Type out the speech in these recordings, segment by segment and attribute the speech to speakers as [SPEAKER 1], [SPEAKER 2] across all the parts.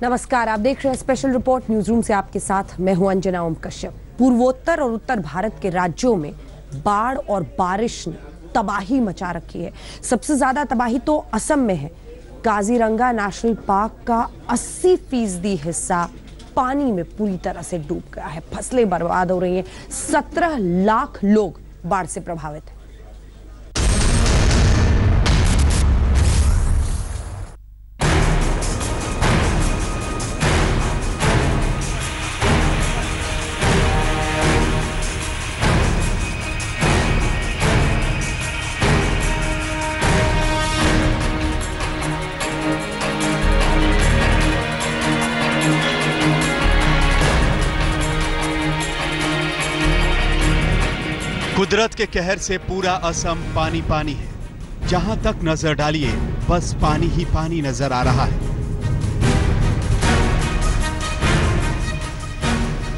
[SPEAKER 1] नमस्कार, आप देख रहे हैं स्पेशल रिपोर्ट न्यूज रूम से। आपके साथ मैं हूं अंजना ओम कश्यप। पूर्वोत्तर और उत्तर भारत के राज्यों में बाढ़ और बारिश ने तबाही मचा रखी है। सबसे ज्यादा तबाही तो असम में है। काजीरंगा नेशनल पार्क का 80% हिस्सा पानी में पूरी तरह से डूब गया है। फसलें बर्बाद हो रही हैं। 17 लाख लोग बाढ़ से प्रभावित हैं।
[SPEAKER 2] कुदरत के कहर से पूरा असम पानी पानी है। जहां तक नजर डालिए बस पानी ही पानी नजर आ रहा है।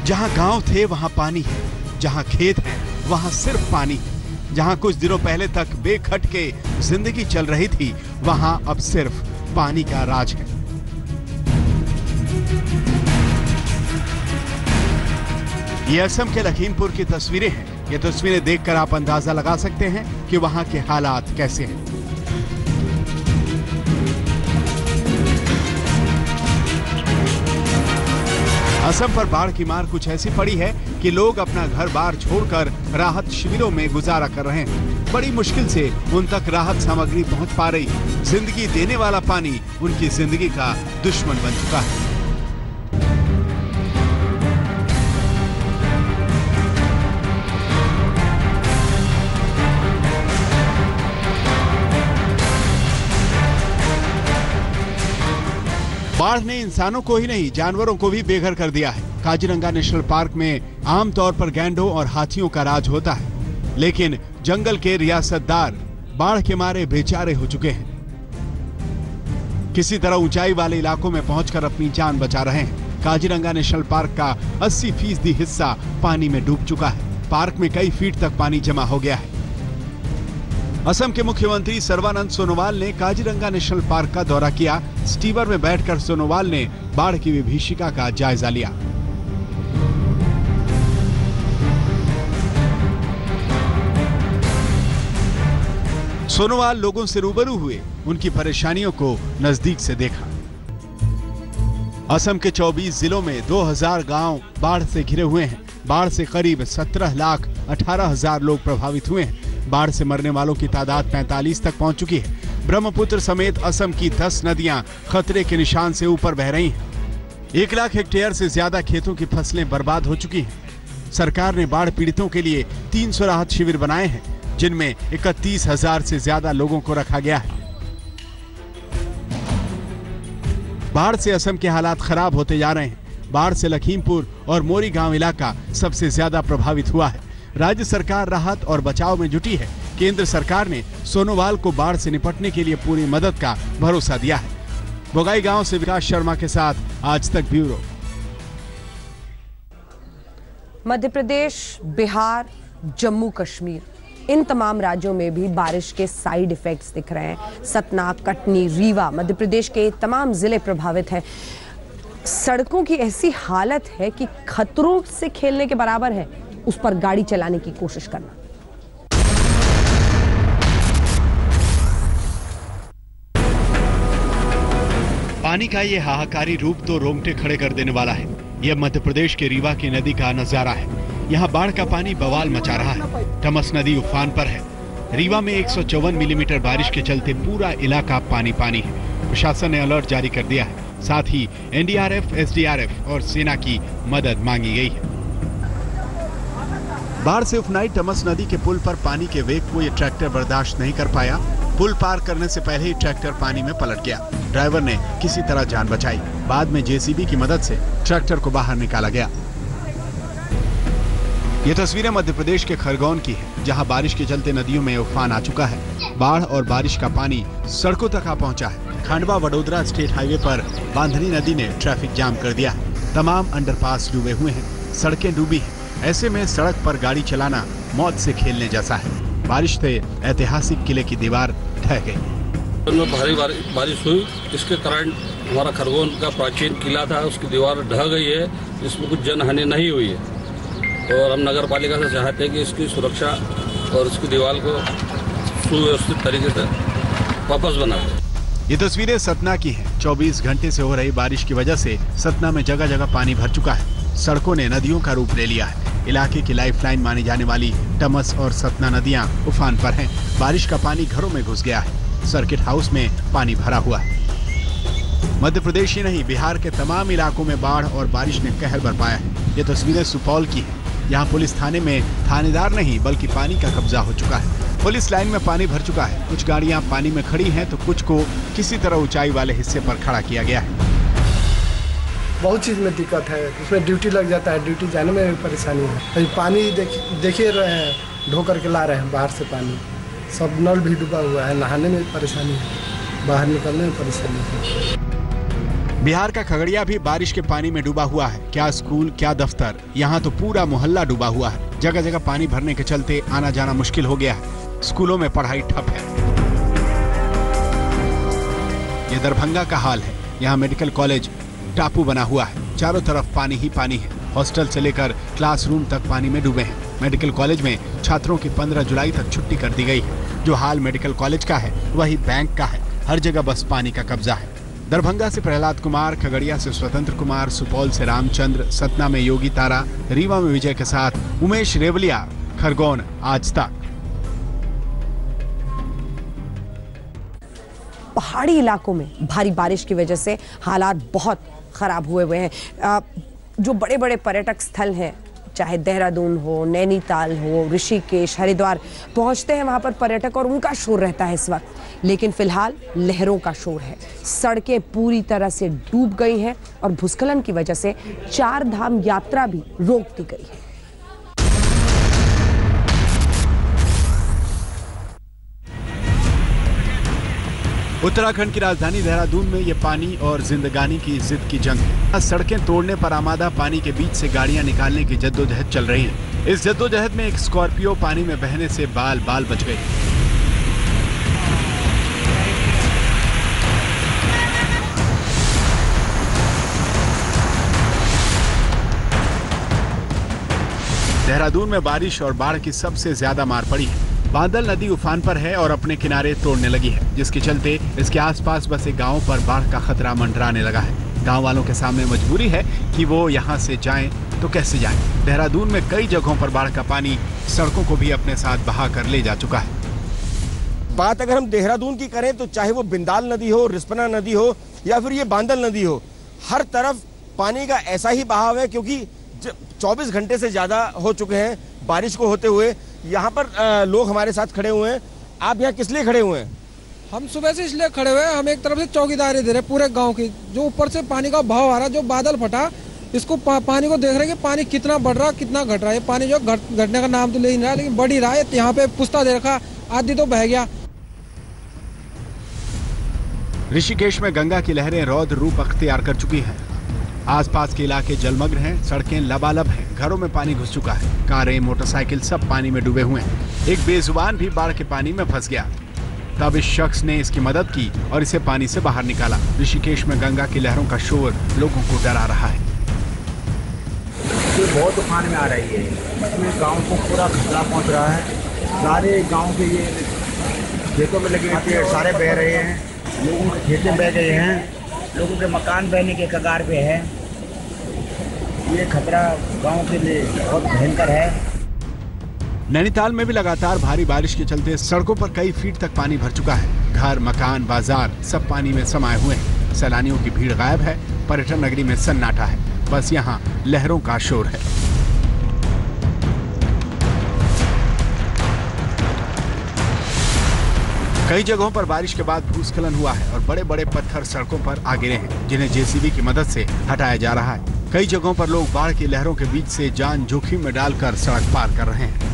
[SPEAKER 2] जहां गांव थे वहां पानी है, जहां खेत है वहां सिर्फ पानी है। जहां कुछ दिनों पहले तक बेखट के जिंदगी चल रही थी वहां अब सिर्फ पानी का राज है। ये असम के लखीमपुर की तस्वीरें हैं। ये तस्वीरें देखकर आप अंदाजा लगा सकते हैं कि वहां के हालात कैसे हैं। असम पर बाढ़ की मार कुछ ऐसी पड़ी है कि लोग अपना घर बार छोड़कर राहत शिविरों में गुजारा कर रहे हैं। बड़ी मुश्किल से उन तक राहत सामग्री पहुंच पा रही। जिंदगी देने वाला पानी उनकी जिंदगी का दुश्मन बन चुका है। बाढ़ ने इंसानों को ही नहीं जानवरों को भी बेघर कर दिया है। काजीरंगा नेशनल पार्क में आमतौर पर गैंडों और हाथियों का राज होता है, लेकिन जंगल के रियासतदार बाढ़ के मारे बेचारे हो चुके हैं। किसी तरह ऊंचाई वाले इलाकों में पहुंचकर अपनी जान बचा रहे हैं। काजीरंगा नेशनल पार्क का 80% हिस्सा पानी में डूब चुका है। पार्क में कई फीट तक पानी जमा हो गया है। असम के मुख्यमंत्री सर्बानंद सोनोवाल ने काजीरंगा नेशनल पार्क का दौरा किया। स्टीमर में बैठकर सोनोवाल ने बाढ़ की विभीषिका का जायजा लिया। सोनोवाल लोगों से रूबरू हुए, उनकी परेशानियों को नजदीक से देखा। असम के 24 जिलों में 2000 गांव बाढ़ से घिरे हुए हैं। बाढ़ से करीब 17,18,000 लोग प्रभावित हुए हैं। बाढ़ से मरने वालों की तादाद 45 तक पहुंच चुकी है। ब्रह्मपुत्र समेत असम की 10 नदियां खतरे के निशान से ऊपर बह रही हैं। 1 लाख हेक्टेयर से ज्यादा खेतों की फसलें बर्बाद हो चुकी हैं। सरकार ने बाढ़ पीड़ितों के लिए 300 राहत शिविर बनाए हैं, जिनमें 31,000 से ज्यादा लोगों को रखा गया है। बाढ़ से असम के हालात खराब होते जा रहे हैं। बाढ़ से लखीमपुर और मोरीगांव इलाका सबसे ज्यादा प्रभावित हुआ है। राज्य सरकार राहत और बचाव में जुटी है। केंद्र सरकार ने सोनोवाल को बाढ़ से निपटने के लिए पूरी मदद का भरोसा दिया है। बोगाई गांव से विकास शर्मा के साथ आज तक ब्यूरो।
[SPEAKER 1] मध्य प्रदेश, बिहार, जम्मू कश्मीर, इन तमाम राज्यों में भी बारिश के साइड इफेक्ट्स दिख रहे हैं। सतना, कटनी, रीवा, मध्य प्रदेश के तमाम जिले प्रभावित हैं। सड़कों की ऐसी हालत है कि खतरों से खेलने के बराबर है उस पर गाड़ी चलाने की कोशिश करना।
[SPEAKER 2] पानी का ये हाहाकारी रूप तो रोंगटे खड़े कर देने वाला है। यह मध्य प्रदेश के रीवा की नदी का नजारा है। यहाँ बाढ़ का पानी बवाल मचा रहा है। टमस नदी उफान पर है। रीवा में 154 मिलीमीटर बारिश के चलते पूरा इलाका पानी पानी है। प्रशासन ने अलर्ट जारी कर दिया है। साथ ही एनडीआरएफ, एसडीआरएफ और सेना की मदद मांगी गई है। बाढ़ से उफनाई टमस नदी के पुल पर पानी के वेग को यह ट्रैक्टर बर्दाश्त नहीं कर पाया। पुल पार करने से पहले ही ट्रैक्टर पानी में पलट गया। ड्राइवर ने किसी तरह जान बचाई। बाद में जेसीबी की मदद से ट्रैक्टर को बाहर निकाला गया। ये तस्वीरें मध्य प्रदेश के खरगोन की है, जहां बारिश के चलते नदियों में उफान आ चुका है। बाढ़ और बारिश का पानी सड़कों तक आ पहुंचा है। खंडवा वडोदरा स्टेट हाईवे पर बांधनी नदी ने ट्रैफिक जाम कर दिया है। तमाम अंडरपास डूबे हुए हैं, सड़कें डूबी हैं। ऐसे में सड़क पर गाड़ी चलाना मौत से खेलने जैसा है। बारिश से ऐतिहासिक किले की दीवार ढह गई।
[SPEAKER 3] में भारी बारिश हुई, इसके कारण हमारा खरगोन का प्राचीन किला था, उसकी दीवार ढह गई है, इसमें कुछ जनहानि नहीं हुई है। और हम नगर पालिका से चाहते हैं कि इसकी सुरक्षा और इसकी दीवार को सुव्यवस्थित तरीके से वापस बना दें।
[SPEAKER 2] ये तस्वीरें सतना की हैं। 24 घंटे से हो रही बारिश की वजह से सतना में जगह जगह पानी भर चुका है। सड़कों ने नदियों का रूप ले लिया है। इलाके की लाइफलाइन मानी जाने वाली टमस और सतना नदियां उफान पर हैं। बारिश का पानी घरों में घुस गया है। सर्किट हाउस में पानी भरा हुआ है। मध्य प्रदेश ही नहीं, बिहार के तमाम इलाकों में बाढ़ और बारिश ने कहर बरपाया है। ये तस्वीरें सुपौल की हैं। यहाँ पुलिस थाने में थानेदार नहीं बल्कि पानी का कब्जा हो चुका है। पुलिस लाइन में पानी भर चुका है। कुछ गाड़ियां पानी में खड़ी हैं तो कुछ को किसी तरह ऊंचाई वाले हिस्से पर खड़ा किया गया है।
[SPEAKER 4] बहुत चीज में दिक्कत है, उसमें ड्यूटी लग जाता है, ड्यूटी जाने में भी परेशानी है। अभी पानी देखिए रहे हैं, ढो करके ला रहे हैं बाहर से पानी, सब नल भी डूबा हुआ है, नहाने में परेशानी है, बाहर निकलने में परेशानी है।
[SPEAKER 2] बिहार का खगड़िया भी बारिश के पानी में डूबा हुआ है। क्या स्कूल, क्या दफ्तर, यहाँ तो पूरा मोहल्ला डूबा हुआ है। जगह जगह पानी भरने के चलते आना जाना मुश्किल हो गया है। स्कूलों में पढ़ाई ठप है। ये दरभंगा का हाल है। यहाँ मेडिकल कॉलेज टापू बना हुआ है। चारों तरफ पानी ही पानी है। हॉस्टल से लेकर क्लासरूम तक पानी में डूबे हैं। मेडिकल कॉलेज में छात्रों की 15 जुलाई तक छुट्टी कर दी गई है। जो हाल मेडिकल कॉलेज का है वही बैंक का है। हर जगह बस पानी का कब्जा है। दरभंगा से प्रहलाद कुमार, खगड़िया से स्वतंत्र कुमार, सुपौल से रामचंद्र, सतना में योगी तारा, रीवा में विजय के साथ उमेश रेवलिया, खरगोन, आज तक।
[SPEAKER 1] पहाड़ी इलाकों में भारी बारिश की वजह से हालात बहुत खराब हुए हैं। जो बड़े बड़े पर्यटक स्थल हैं, चाहे देहरादून हो, नैनीताल हो, ऋषिकेश, हरिद्वार, पहुंचते हैं वहां पर पर्यटक और उनका शोर रहता है इस वक्त। लेकिन फिलहाल लहरों का शोर है। सड़कें पूरी तरह से डूब गई हैं और भूस्खलन की वजह से 4 धाम यात्रा भी रोक दी गई है।
[SPEAKER 2] उत्तराखंड की राजधानी देहरादून में ये पानी और जिंदगानी की जिद की जंग है। सड़कें तोड़ने पर आमादा पानी के बीच से गाड़ियां निकालने की जद्दोजहद चल रही है। इस जद्दोजहद में एक स्कॉर्पियो पानी में बहने से बाल बाल बच गई। देहरादून में बारिश और बाढ़ की सबसे ज्यादा मार पड़ी है। बादल नदी उफान पर है और अपने किनारे तोड़ने लगी है, जिसके चलते इसके आसपास बसे गांवों पर बाढ़ का खतरा मंडराने लगा है। गांव वालों के सामने मजबूरी है कि वो यहां से जाएं तो कैसे जाएं। देहरादून में कई जगहों पर बाढ़ का पानी सड़कों को भी अपने साथ बहा कर ले जा चुका है।
[SPEAKER 5] बात अगर हम देहरादून की करें तो चाहे वो बिंदाल नदी हो, रिस्पना नदी हो या फिर ये बांदल नदी हो, हर तरफ पानी का ऐसा ही बहाव है, क्योंकि 24 घंटे से ज्यादा हो चुके हैं बारिश को होते हुए। यहाँ पर लोग हमारे साथ खड़े हुए हैं। आप यहाँ किस लिए खड़े हुए हैं?
[SPEAKER 6] हम सुबह से इसलिए खड़े हुए हैं, हम एक तरफ से चौकीदारी दे रहे हैं पूरे गांव की। जो ऊपर से पानी का बहाव आ रहा है, जो बादल फटा, इसको पानी को देख रहे हैं कि पानी कितना बढ़ रहा, कितना घट रहा है। पानी जो घटने का नाम तो ले नहीं रहा, लेकिन बढ़ ही रहा है। यहाँ पे पुस्ता दे रखा, आधी तो बह गया।
[SPEAKER 2] ऋषिकेश में गंगा की लहरें रौद्र रूप अख्तियार कर चुकी हैं। आसपास के इलाके जलमग्न हैं, सड़कें लबालब हैं, घरों में पानी घुस चुका है। कारें, मोटरसाइकिल सब पानी में डूबे हुए हैं। एक बेजुबान भी बाढ़ के पानी में फंस गया। तब इस शख्स ने इसकी मदद की और इसे पानी से बाहर निकाला। ऋषिकेश में गंगा की लहरों का शोर लोगों को डरा रहा है।
[SPEAKER 7] ये बहुत तूफान में आ रही है, इसमें गांव को पूरा खतरा पहुंच रहा है। सारे गांव के ये खेतों में लगे पेड़ सारे बह रहे हैं, लोगों के खेतें बह गए हैं, लोगों के मकान बहने के कगार पे है। ये खतरा गांव के लिए बहुत भयंकर है।
[SPEAKER 2] नैनीताल में भी लगातार भारी बारिश के चलते सड़कों पर कई फीट तक पानी भर चुका है। घर, मकान, बाजार सब पानी में समाये हुए हैं। सैलानियों की भीड़ गायब है। पर्यटन नगरी में सन्नाटा है। बस यहाँ लहरों का शोर है। कई जगहों पर बारिश के बाद भूस्खलन हुआ है और बड़े बड़े पत्थर सड़कों पर आ गिरे हैं, जिन्हें जेसीबी की मदद से हटाया जा रहा है। कई जगहों पर लोग बाढ़ की लहरों के बीच से जान जोखिम में डालकर सड़क पार कर रहे हैं।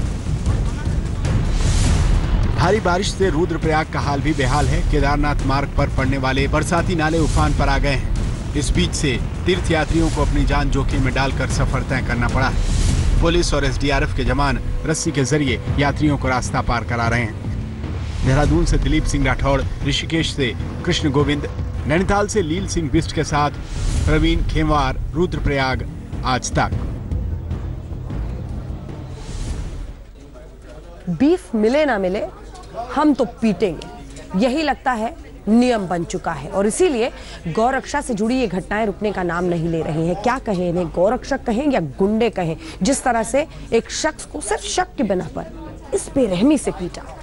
[SPEAKER 2] भारी बारिश से रुद्रप्रयाग का हाल भी बेहाल है। केदारनाथ मार्ग पर पड़ने वाले बरसाती नाले उफान पर आ गए हैं। इस बीच से तीर्थ यात्रियों को अपनी जान जोखिम में डालकर सफर तय करना पड़ा है। पुलिस और एसडीआरएफ के जवान रस्सी के जरिए यात्रियों को रास्ता पार करा रहे हैं। देहरादून से दिलीप सिंह राठौड़, ऋषिकेश से कृष्ण गोविंद, नैनीताल से लील सिंह बिष्ट के साथ प्रवीण खेमवार, रुद्रप्रयाग, आज तक।
[SPEAKER 1] बीफ मिले ना मिले, हम तो पीटेंगे, यही लगता है नियम बन चुका है। और इसीलिए गौरक्षा से जुड़ी ये घटनाएं रुकने का नाम नहीं ले रही हैं। क्या कहें इन्हें, गौरक्षक कहें या गुंडे कहें, जिस तरह से एक शख्स को सिर्फ शक के बिना पर इस बेरहमी से पीटा।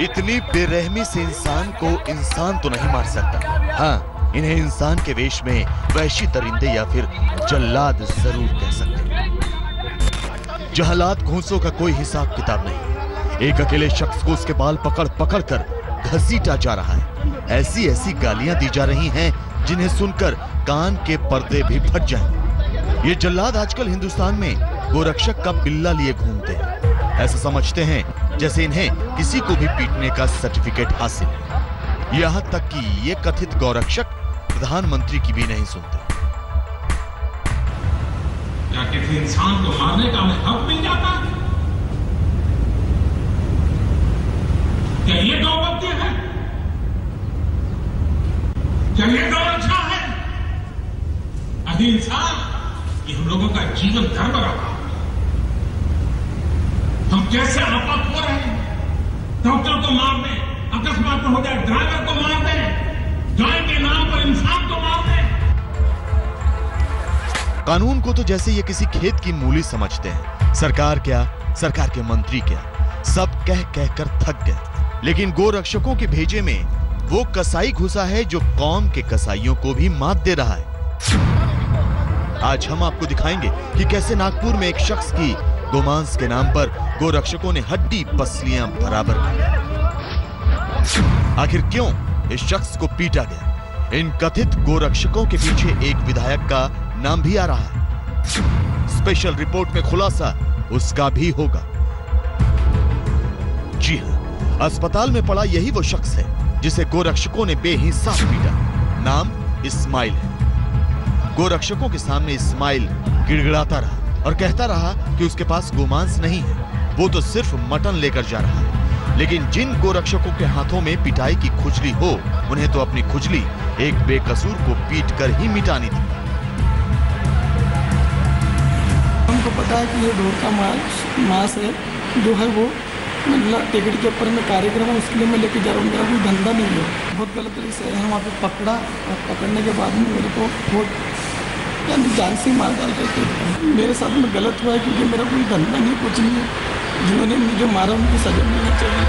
[SPEAKER 8] इतनी बेरहमी से इंसान को इंसान तो नहीं मार सकता। हाँ, इन्हें इंसान के वेश में वहशी दरिंदे या फिर जल्लाद जरूर कह सकते हैं। जहलात घूंसों का कोई हिसाब किताब नहीं। एक अकेले शख्स को उसके बाल पकड़ पकड़ कर घसीटा जा रहा है। ऐसी ऐसी गालियां दी जा रही हैं जिन्हें सुनकर कान के पर्दे भी फट जाएं। ये जल्लाद आजकल हिंदुस्तान में गोरक्षक का बिल्ला लिए घूमते हैं। ऐसा समझते हैं जैसे इन्हें किसी को भी पीटने का सर्टिफिकेट हासिल है। यहां तक कि ये कथित गौरक्षक प्रधानमंत्री की भी नहीं सुनते।
[SPEAKER 9] क्या किसी इंसान को मारने का हमें हक मिल जाता है? क्या ये गौरवत्य है? क्या ये गौरक्षा है? अहिंसा ये हम लोगों का जीवन धर्म रहा। हम कैसे आपत हो रहे हैं? डॉक्टर को मार दें, अकस्मात हो जाए ड्राइवर को मार दें, गाय के नाम पर इंसान को मार दें।
[SPEAKER 8] कानून को तो जैसे ये किसी खेत की मूली समझते हैं। सरकार क्या, सरकार के मंत्री क्या, सब कह कह कर थक गए। लेकिन गोरक्षकों के भेजे में वो कसाई घुसा है जो कौम के कसाईयों को भी मात दे रहा है। आज हम आपको दिखाएंगे कि कैसे नागपुर में एक शख्स की गोमांस के नाम पर गोरक्षकों ने हड्डी पसलियां बराबर कर। आखिर क्यों इस शख्स को पीटा गया? इन कथित गोरक्षकों के पीछे एक विधायक का नाम भी आ रहा है। स्पेशल रिपोर्ट में खुलासा उसका भी होगा। जी हां, अस्पताल में पड़ा यही वो शख्स है जिसे गोरक्षकों ने बेहिसाब पीटा। नाम इस्माइल है। गोरक्षकों के सामने इस्माइल गिड़गिड़ाता रहा और कहता रहा कि उसके पास गोमांस नहीं है, वो तो सिर्फ मटन लेकर जा रहा है। लेकिन जिन गोरक्षकों के हाथों में पिटाई की खुजली हो, उन्हें तो अपनी खुजली एक बेकसूर को पीट कर ही मिटानी थी।
[SPEAKER 10] हमको पता है कि ये ढोर का मांस है जो है वो मतलब टिकट के ऊपर में कार्यक्रम है, उसके लिए मैं लेके जा रहा हूँ। मेरा कोई धंधा नहीं है। बहुत गलत तरीके से वहाँ पे पकड़ा और पकड़ने के बाद में मेरे को बहुत जान से मार डाल रहे थे। मेरे साथ में गलत हुआ है क्योंकि मेरा कोई धंधा नहीं, कुछ नहीं है। जिन्होंने मुझे मारा उनकी सजा मिलनी चाहिए।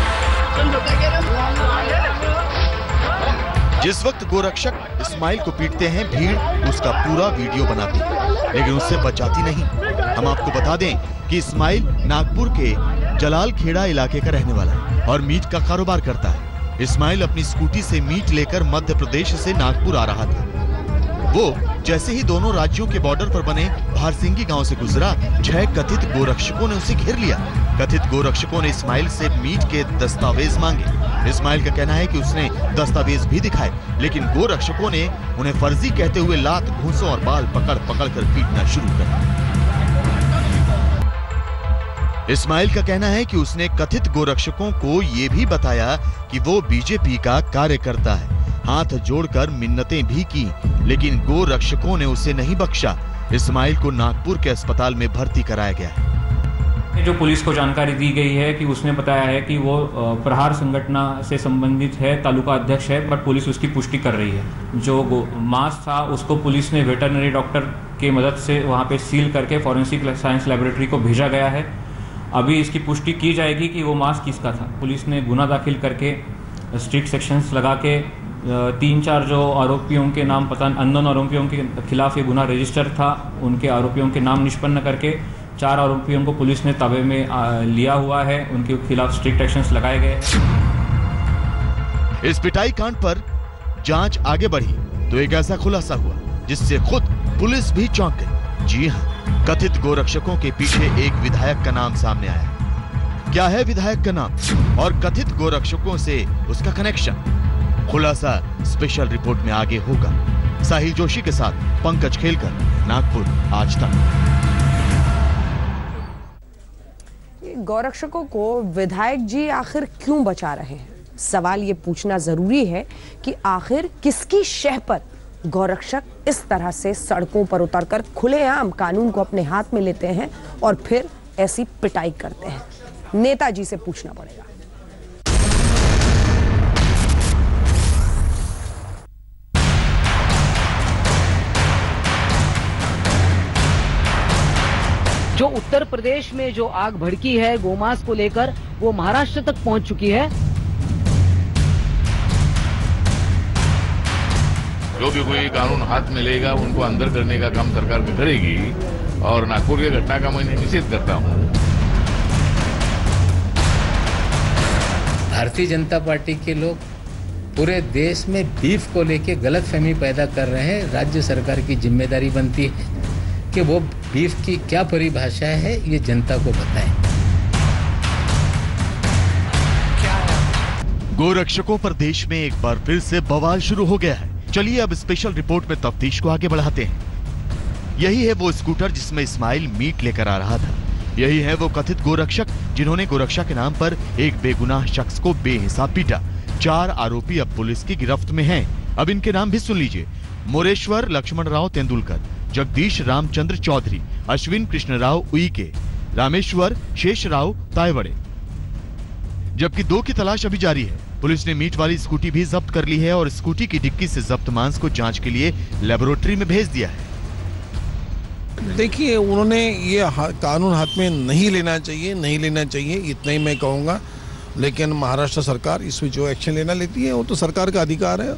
[SPEAKER 8] जिस वक्त गोरक्षक इस्माइल को पीटते हैं, भीड़ उसका पूरा वीडियो बनाती है, लेकिन उससे बचाती नहीं। हम आपको बता दें कि इस्माइल नागपुर के जलाल खेड़ा इलाके का रहने वाला है और मीट का कारोबार करता है। इस्माइल अपनी स्कूटी से मीट लेकर मध्य प्रदेश से नागपुर आ रहा था। वो जैसे ही दोनों राज्यों के बॉर्डर पर बने भारसिंगी गांव से गुजरा, 6 कथित गोरक्षकों ने उसे घेर लिया। कथित गोरक्षकों ने इस्माइल से मीट के दस्तावेज मांगे। इस्माइल का कहना है कि उसने दस्तावेज भी दिखाए, लेकिन गोरक्षकों ने उन्हें फर्जी कहते हुए लात, घूंसों और बाल पकड़ पकड़ कर पीटना शुरू कर दिया। इस्माइल का कहना है कि उसने कथित गोरक्षकों को ये भी बताया कि वो बीजेपी का कार्यकर्ता है। हाथ जोड़कर मिन्नतें भी की, लेकिन गोरक्षकों ने उसे नहीं बख्शा। इस्माइल को नागपुर के अस्पताल में भर्ती कराया गया है।
[SPEAKER 11] जो पुलिस को जानकारी दी गई है कि उसने बताया है कि वो प्रहार संगठन से संबंधित है, तालुका अध्यक्ष है, पर पुलिस उसकी पुष्टि कर रही है। जो मांस था उसको पुलिस ने वेटरनरी डॉक्टर की मदद से वहाँ पे सील करके फॉरेंसिक साइंस लैबोरेटरी को भेजा गया है। अभी इसकी पुष्टि की जाएगी कि वो मांस किसका था। पुलिस ने गुना दाखिल करके स्ट्रिक्ट सेक्शंस लगा के 3-4 जो आरोपियों के नाम पता अननोन आरोपियों के खिलाफ ये गुना रजिस्टर था, उनके आरोपियों के नाम निष्पन्न करके 4 आरोपियों को पुलिस ने ताबे में लिया हुआ है। उनके खिलाफ स्ट्रिक्ट एक्शंस लगाए गए।
[SPEAKER 8] इस पिटाई कांड पर जांच आगे बढ़ी तो एक ऐसा खुलासा हुआ जिससे खुद पुलिस भी चौंक गई। जी हां, कथित गोरक्षकों के पीछे एक विधायक का नाम सामने आया। क्या है विधायक का नाम और कथित गोरक्षकों से उसका कनेक्शन? खुलासा स्पेशल रिपोर्ट में आगे होगा। साहिल जोशी के साथ पंकज खेलकर, नागपुर, आज तक।
[SPEAKER 1] गोरक्षकों को विधायक जी आखिर क्यों बचा रहे हैं? सवाल ये पूछना जरूरी है कि आखिर किसकी शह पर गोरक्षक इस तरह से सड़कों पर उतरकर खुलेआम कानून को अपने हाथ में लेते हैं और फिर ऐसी पिटाई करते हैं? नेताजी से पूछना पड़ेगा।
[SPEAKER 12] जो उत्तर प्रदेश में जो आग भड़की है गोमांस को लेकर, वो महाराष्ट्र तक पहुंच चुकी है।
[SPEAKER 13] जो भी कोई कानून हाथ में लेगा उनको अंदर करने का काम सरकार करेगी और नागपुर की घटना का मैं निषेध करता हूं।
[SPEAKER 14] भारतीय जनता पार्टी के लोग पूरे देश में बीफ को लेके गलतफहमी पैदा कर रहे हैं। राज्य सरकार की जिम्मेदारी बनती है कि वो बीफ की क्या परिभाषा है ये जनता को बताएं।
[SPEAKER 8] गोरक्षकों पर देश में एक बार फिर से बवाल शुरू हो गया है। चलिए अब स्पेशल रिपोर्ट में तफ्तीश को आगे बढ़ाते हैं। यही है वो स्कूटर जिसमें इस्माइल मीट लेकर आ रहा था। यही है वो कथित गोरक्षक जिन्होंने गोरक्षा के नाम पर एक बेगुनाह शख्स को बेहिसाब पीटा। 4 आरोपी अब पुलिस की गिरफ्त में हैं। अब इनके नाम भी सुन लीजिए। मोरेश्वर लक्ष्मण राव तेंदुलकर, जगदीश रामचंद्र चौधरी, अश्विन कृष्ण राव उईके, रामेश्वर शेष राव तायवड़े। जबकि 2 की तलाश अभी जारी है। पुलिस ने मीट वाली स्कूटी भी जब्त कर ली है और स्कूटी की डिक्की से जब्त मांस को जांच के लिए लेबोरेटरी में भेज दिया है।
[SPEAKER 15] देखिए, उन्होंने ये कानून हाथ में नहीं लेना चाहिए, इतना ही मैं कहूँगा। लेकिन महाराष्ट्र सरकार इसमें जो एक्शन लेना लेती है वो तो सरकार का अधिकार है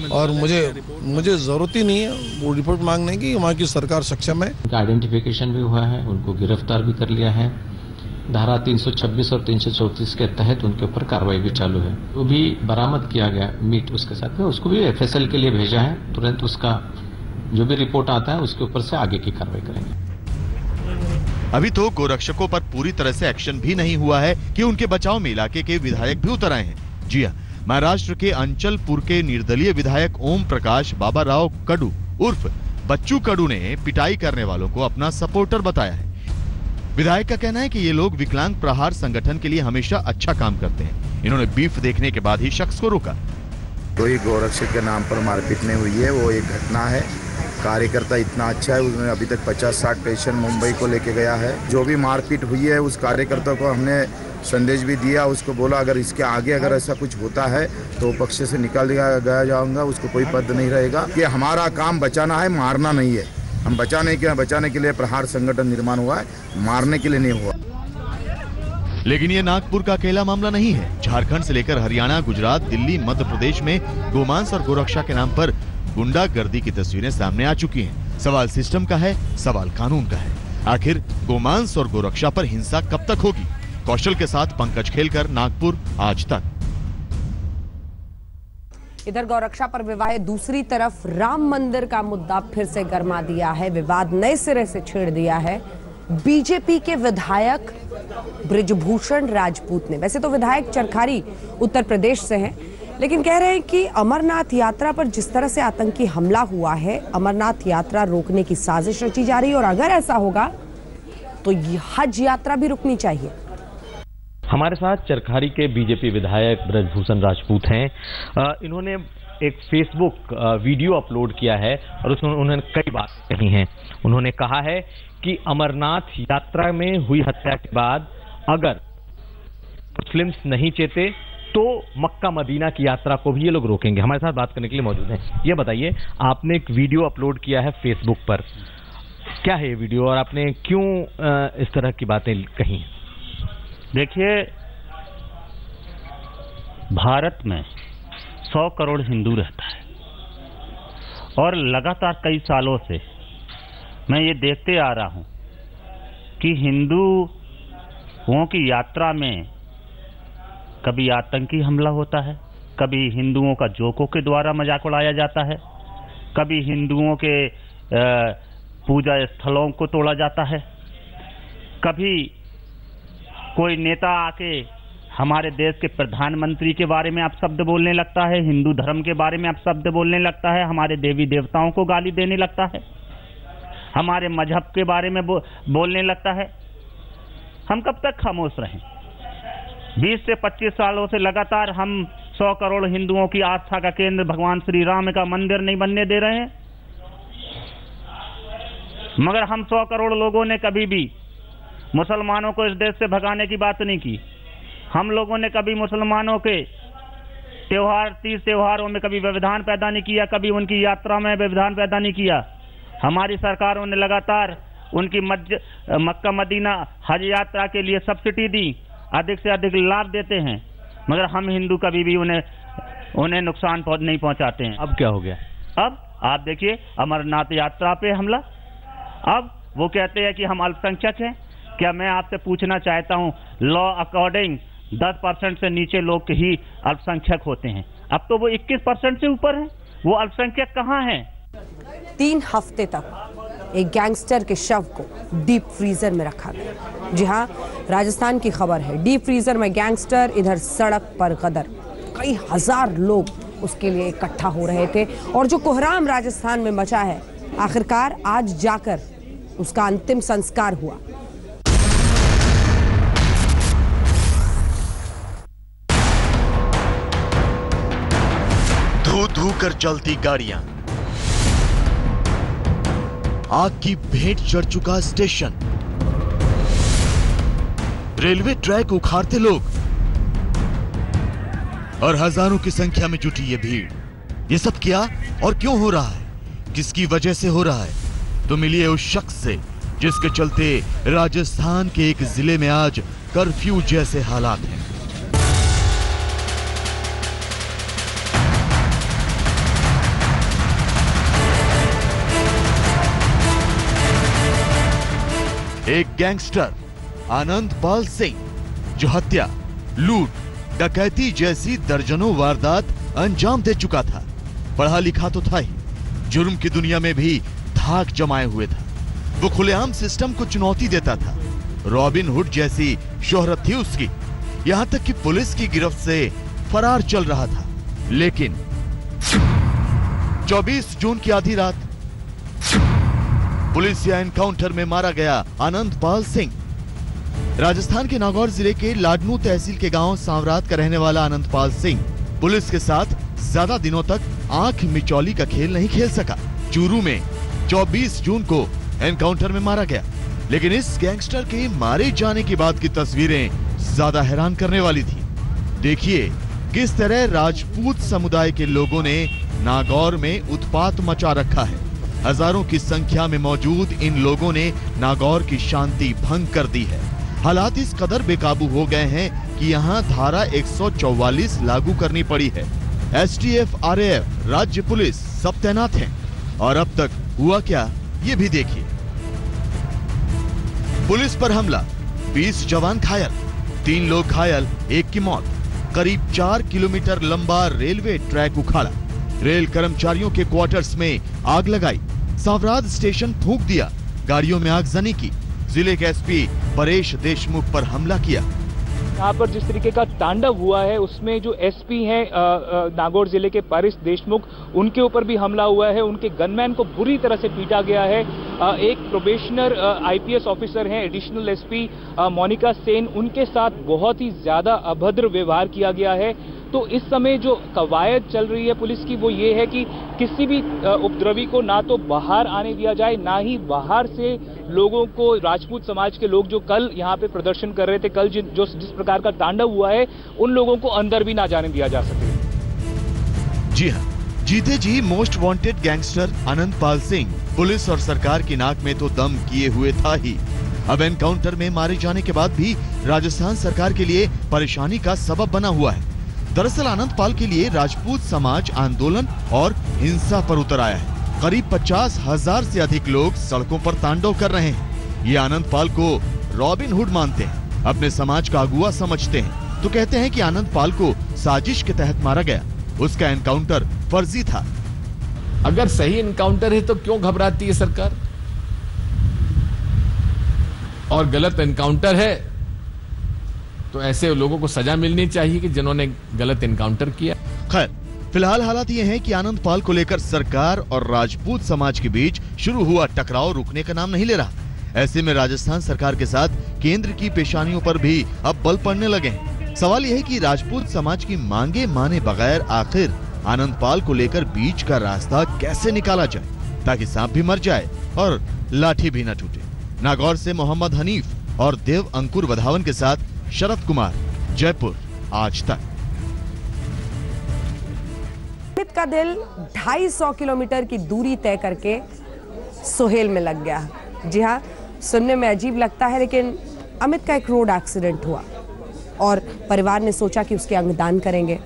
[SPEAKER 15] और मुझे जरूरत ही नहीं है वो रिपोर्ट मांगने की। वहाँ की सरकार सक्षम है।
[SPEAKER 16] उनका आइडेंटिफिकेशन भी हुआ है, उनको गिरफ्तार भी कर लिया है। धारा 326 और 334 के तहत उनके ऊपर कार्रवाई भी चालू है। वो भी बरामद किया गया मीट उसके साथ में, उसको भी FSL के लिए भेजा है। तुरंत उसका जो भी रिपोर्ट आता है उसके ऊपर से आगे की कार्रवाई करेंगे।
[SPEAKER 8] अभी तो गोरक्षकों पर पूरी तरह से एक्शन भी नहीं हुआ है कि उनके बचाव में इलाके के विधायक भी उतर आए हैं। जी हां, महाराष्ट्र के अंचलपुर के निर्दलीय विधायक ओम प्रकाश बाबा राव कडू उर्फ बच्चू कडू ने पिटाई करने वालों को अपना सपोर्टर बताया है। विधायक का कहना है कि ये लोग विकलांग प्रहार संगठन के लिए हमेशा अच्छा काम करते हैं। इन्होंने बीफ देखने के बाद ही शख्स को रोका।
[SPEAKER 7] कोई गोरक्षक के नाम पर मारपीट नहीं हुई है, वो एक घटना है। कार्यकर्ता इतना अच्छा है, उसने अभी तक 50-60 पेशेंट मुंबई को लेके गया है। जो भी मारपीट हुई है उस कार्यकर्ता को हमने संदेश भी दिया, उसको बोला अगर इसके आगे अगर ऐसा कुछ होता है तो पक्ष से निकाल दिया जाऊंगा, उसको कोई पद नहीं रहेगा। कि हमारा काम बचाना है, मारना नहीं है। हम बचाने के लिए प्रहार संगठन निर्माण हुआ है, मारने के लिए नहीं हुआ।
[SPEAKER 8] लेकिन ये नागपुर का अकेला मामला नहीं है। झारखंड से लेकर हरियाणा, गुजरात, दिल्ली, मध्य प्रदेश में गोमांस और गोरक्षा के नाम पर गुंडागर्दी की तस्वीरें सामने आ चुकी हैं। सवाल सिस्टम का है, सवाल कानून का है। आखिर गोमांस और गोरक्षा पर हिंसा कब तक होगी? कौशल के साथ पंकज खेलकर, नागपुर, आज तक।
[SPEAKER 1] इधर गौरक्षा पर विवाह, दूसरी तरफ राम मंदिर का मुद्दा फिर से गर्मा दिया है। विवाद नए सिरे से छेड़ दिया है बीजेपी के विधायक बृजभूषण राजपूत ने। वैसे तो विधायक चरखारी उत्तर प्रदेश से हैं, लेकिन कह रहे हैं कि अमरनाथ यात्रा पर जिस तरह से आतंकी हमला हुआ है, अमरनाथ यात्रा रोकने की साजिश रची जा रही है और अगर ऐसा होगा तो हज यात्रा भी रुकनी चाहिए।
[SPEAKER 17] हमारे साथ चरखारी के बीजेपी विधायक बृजभूषण राजपूत हैं। इन्होंने एक फेसबुक वीडियो अपलोड किया है और उसमें उन्होंने कई बातें कही हैं। उन्होंने कहा है कि अमरनाथ यात्रा में हुई हत्या के बाद अगर मुस्लिम्स नहीं चेते तो मक्का मदीना की यात्रा को भी ये लोग रोकेंगे। हमारे साथ बात करने के लिए मौजूद हैं। ये बताइए, आपने एक वीडियो अपलोड किया है फेसबुक पर, क्या है ये वीडियो और आपने क्यों इस तरह की बातें कही?
[SPEAKER 18] देखिए, भारत में 100 करोड़ हिंदू रहता है और लगातार कई सालों से मैं ये देखते आ रहा हूं कि हिंदुओं की यात्रा में कभी आतंकी हमला होता है, कभी हिंदुओं का जोकों के द्वारा मजाक उड़ाया जाता है, कभी हिंदुओं के पूजा स्थलों को तोड़ा जाता है, कभी कोई नेता आके हमारे देश के प्रधानमंत्री के बारे में अपशब्द बोलने लगता है, हिंदू धर्म के बारे में अपशब्द बोलने लगता है, हमारे देवी देवताओं को गाली देने लगता है, हमारे मजहब के बारे में बोलने लगता है। हम कब तक खामोश रहें? 20 से 25 सालों से लगातार हम 100 करोड़ हिंदुओं की आस्था का केंद्र भगवान श्री राम का मंदिर नहीं बनने दे रहे हैं, मगर हम 100 करोड़ लोगों ने कभी भी मुसलमानों को इस देश से भगाने की बात नहीं की। हम लोगों ने कभी मुसलमानों के त्योहार, तीज त्योहारों में कभी व्यवधान पैदा नहीं किया, कभी उनकी यात्रा में व्यवधान पैदा नहीं किया। हमारी सरकारों ने लगातार उनकी मक्का मदीना हज यात्रा के लिए सब्सिडी दी, अधिक से अधिक लाभ देते हैं, मगर हम हिंदू कभी भी उन्हें नुकसान नहीं पहुंचाते हैं।
[SPEAKER 17] अब क्या हो गया?
[SPEAKER 18] अब आप देखिए अमरनाथ यात्रा पे हमला। अब वो कहते हैं कि हम अल्पसंख्यक हैं। क्या मैं आपसे पूछना चाहता हूं, लॉ अकॉर्डिंग 10% से नीचे लोग ही अल्पसंख्यक होते हैं, अब तो वो 21% से ऊपर है। वो अल्पसंख्यक कहां हैं?
[SPEAKER 1] 3 हफ्ते तक एक गैंगस्टर के शव को डीप फ्रीजर में रखा गया। जी हां, राजस्थान की खबर है। डीप फ्रीजर में गैंगस्टर, इधर सड़क पर गदर। कई हजार लोग उसके लिए इकट्ठा हो रहे थे और जो कोहराम राजस्थान में मचा है, आखिरकार आज जाकर उसका अंतिम संस्कार हुआ।
[SPEAKER 8] धू धू कर चलती गाड़ियां, आग की भेंट चढ़ चुका स्टेशन, रेलवे ट्रैक उखाड़ते लोग और हजारों की संख्या में जुटी ये भीड़। ये सब क्या और क्यों हो रहा है, किसकी वजह से हो रहा है? तो मिलिए उस शख्स से जिसके चलते राजस्थान के एक जिले में आज कर्फ्यू जैसे हालात हैं। एक गैंगस्टर आनंदपाल सिंह जो हत्या, लूट, डकैती जैसी दर्जनों वारदात अंजाम दे चुका था। पढ़ा लिखा तो था ही, जुर्म की दुनिया में भी धाक जमाए हुए था। वो खुलेआम सिस्टम को चुनौती देता था। रॉबिन हुड जैसी शोहरत थी उसकी, यहां तक कि पुलिस की गिरफ्त से फरार चल रहा था। लेकिन 24 जून की आधी रात पुलिस या एनकाउंटर में मारा गया आनंदपाल सिंह। राजस्थान के नागौर जिले के लाडनू तहसील के गांव सांवरात का रहने वाला आनंदपाल सिंह पुलिस के साथ ज्यादा दिनों तक आंख मिचौली का खेल नहीं खेल सका। चूरू में 24 जून को एनकाउंटर में मारा गया। लेकिन इस गैंगस्टर के मारे जाने के बाद की तस्वीरें ज्यादा हैरान करने वाली थी। देखिए किस तरह राजपूत समुदाय के लोगों ने नागौर में उत्पात मचा रखा है। हजारों की संख्या में मौजूद इन लोगों ने नागौर की शांति भंग कर दी है। हालात इस कदर बेकाबू हो गए हैं कि यहां धारा 144 लागू करनी पड़ी है। एसटीएफ, आरएएफ, राज्य पुलिस सब तैनात हैं। और अब तक हुआ क्या, ये भी देखिए। पुलिस पर हमला, 20 जवान घायल, 3 लोग घायल, 1 की मौत। करीब 4 किलोमीटर लंबा रेलवे ट्रैक उखाड़ा, रेल कर्मचारियों के क्वार्टर्स में आग लगाई, सांवरात स्टेशन फूंक दिया, गाड़ियों में आगजनी की, जिले के एसपी परेश देशमुख पर हमला किया।
[SPEAKER 19] यहाँ पर जिस तरीके का तांडव हुआ है उसमें जो एसपी हैं नागौर जिले के परेश देशमुख, उनके ऊपर भी हमला हुआ है। उनके गनमैन को बुरी तरह से पीटा गया है। एक प्रोबेशनर आईपीएस ऑफिसर हैं एडिशनल एसपी मोनिका सेन, उनके साथ बहुत ही ज्यादा अभद्र व्यवहार किया गया है। तो इस समय जो कवायद चल रही है पुलिस की वो ये है कि किसी भी उपद्रवी को ना तो बाहर आने दिया जाए, ना ही बाहर से लोगों को, राजपूत समाज के लोग जो कल यहाँ पे प्रदर्शन कर रहे थे, कल जिस प्रकार का तांडव हुआ है, उन लोगों को अंदर भी ना जाने दिया जा सके।
[SPEAKER 8] जी हाँ, जीते जी most wanted gangster Anandpal Singh police और सरकार की नाक में तो दम किए हुए था ही। अब एनकाउंटर में मारे जाने के बाद भी राजस्थान सरकार के लिए परेशानी का सबब बना हुआ है। दरअसल आनंदपाल के लिए राजपूत समाज आंदोलन और हिंसा पर उतर आया है। करीब 50,000 से अधिक लोग सड़कों पर तांडव कर रहे हैं। ये आनंदपाल को रॉबिन हुड मानते हैं, अपने समाज का अगुवा समझते हैं। तो कहते हैं कि आनंदपाल को साजिश के तहत मारा गया, उसका एनकाउंटर फर्जी था।
[SPEAKER 20] अगर सही एनकाउंटर है तो क्यों घबराती है सरकार, और गलत एनकाउंटर है तो ऐसे लोगों को सजा मिलनी चाहिए कि जिन्होंने गलत इनकाउंटर किया।
[SPEAKER 8] खैर, फिलहाल हालात ये हैं कि आनंद पाल को लेकर सरकार और राजपूत समाज के बीच शुरू हुआ टकराव रुकने का नाम नहीं ले रहा। ऐसे में राजस्थान सरकार के साथ केंद्र की पेशानियों पर भी अब बल पड़ने लगे हैं। सवाल यह है कि राजपूत समाज की मांगे माने बगैर आखिर आनंद पाल को लेकर बीच का रास्ता कैसे निकाला जाए, ताकि सांप भी मर जाए और लाठी भी न टूटे। नागौर से मोहम्मद हनीफ और देव अंकुर वधावन के साथ शरद कुमार, जयपुर, आज तक।
[SPEAKER 1] अमित का दिल 250 किलोमीटर की दूरी तय करके सोहेल में लग गया। जी हाँ, सुनने में अजीब लगता है, लेकिन अमित का एक रोड एक्सीडेंट हुआ और परिवार ने सोचा कि उसके अंगदान करेंगे।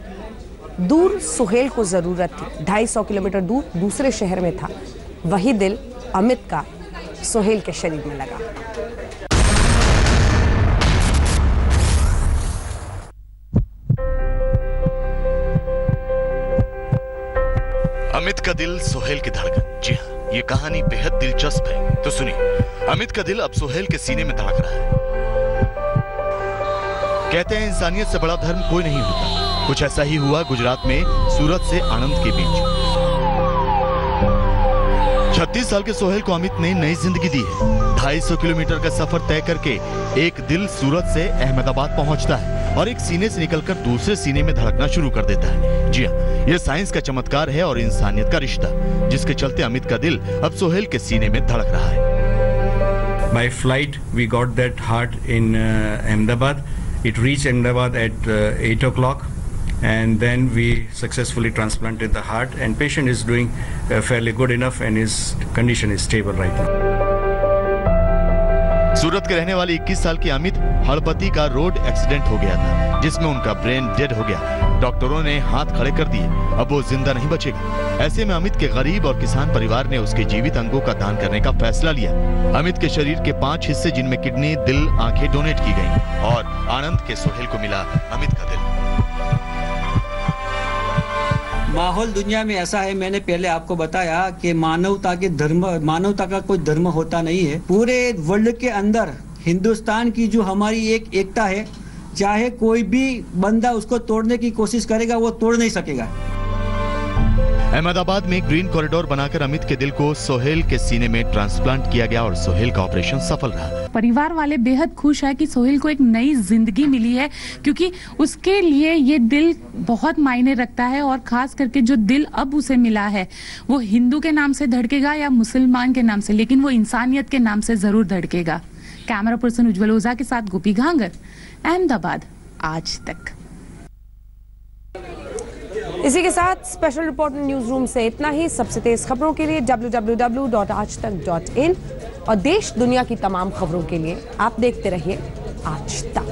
[SPEAKER 1] दूर सोहेल को जरूरत थी, 250 किलोमीटर दूर दूसरे शहर में था। वही दिल अमित का सोहेल के शरीर में लगा।
[SPEAKER 8] अमित का दिल, सोहेल की धड़कन। जी हाँ, ये कहानी बेहद दिलचस्प है, तो सुनिए। अमित का दिल अब सोहेल के सीने में धड़क रहा है। कहते हैं इंसानियत से बड़ा धर्म कोई नहीं होता। कुछ ऐसा ही हुआ गुजरात में सूरत से आणंद के बीच। 36 साल के सोहेल को अमित ने नई जिंदगी दी है। 250 किलोमीटर का सफर तय करके एक दिल सूरत से अहमदाबाद पहुंचता है और एक सीने से निकलकर दूसरे सीने में धड़कना शुरू कर देता है। जी हाँ, यह साइंस का चमत्कार है और इंसानियत का रिश्ता, जिसके चलते अमित का दिल अब सोहेल के सीने में धड़क रहा है।
[SPEAKER 21] By flight, we got that heart in Ahmedabad. It reached Ahmedabad at 8 o'clock. And then we successfully transplanted the heart, and patient is doing fairly good enough and his condition is stable right now.
[SPEAKER 8] सूरत के रहने वाले 21 साल के अमित हड़पति का road accident हो गया था, जिसमें उनका ब्रेन डेड हो गया। डॉक्टरों ने हाथ खड़े कर दिए, अब वो जिंदा नहीं बचेगा। ऐसे में अमित के गरीब और किसान परिवार ने उसके जीवित अंगों का दान करने का फैसला लिया। अमित के शरीर के 5 हिस्से, जिनमें किडनी, दिल, आंखें डोनेट की गयी और आणंद के सोहेल को मिला अमित का दिल।
[SPEAKER 22] माहौल दुनिया में ऐसा है, मैंने पहले आपको बताया कि मानवता का कोई धर्म होता नहीं है। पूरे वर्ल्ड के अंदर हिंदुस्तान की जो हमारी एक एकता है, चाहे कोई भी बंदा उसको तोड़ने की कोशिश करेगा, वो तोड़ नहीं सकेगा।
[SPEAKER 8] अहमदाबाद में ग्रीन कॉरिडोर बनाकर अमित के दिल को सोहेल के सीने में ट्रांसप्लांट किया गया और सोहेल का ऑपरेशन सफल रहा।
[SPEAKER 23] परिवार वाले बेहद खुश है कि सोहेल को एक नई जिंदगी मिली है, क्योंकि उसके लिए ये दिल बहुत मायने रखता है। और खास करके जो दिल अब उसे मिला है, वो हिंदू के नाम से धड़केगा या मुसलमान के नाम से, लेकिन वो इंसानियत के नाम से जरूर धड़केगा। कैमरा पर्सन उज्जवल ओझा के साथ गोपी घांगर, अहमदाबाद, आज तक।
[SPEAKER 1] इसी के साथ स्पेशल रिपोर्ट न्यूज रूम से इतना ही। सबसे तेज खबरों के लिए www.aajtak.in और देश दुनिया की तमाम खबरों के लिए आप देखते रहिए आज तक।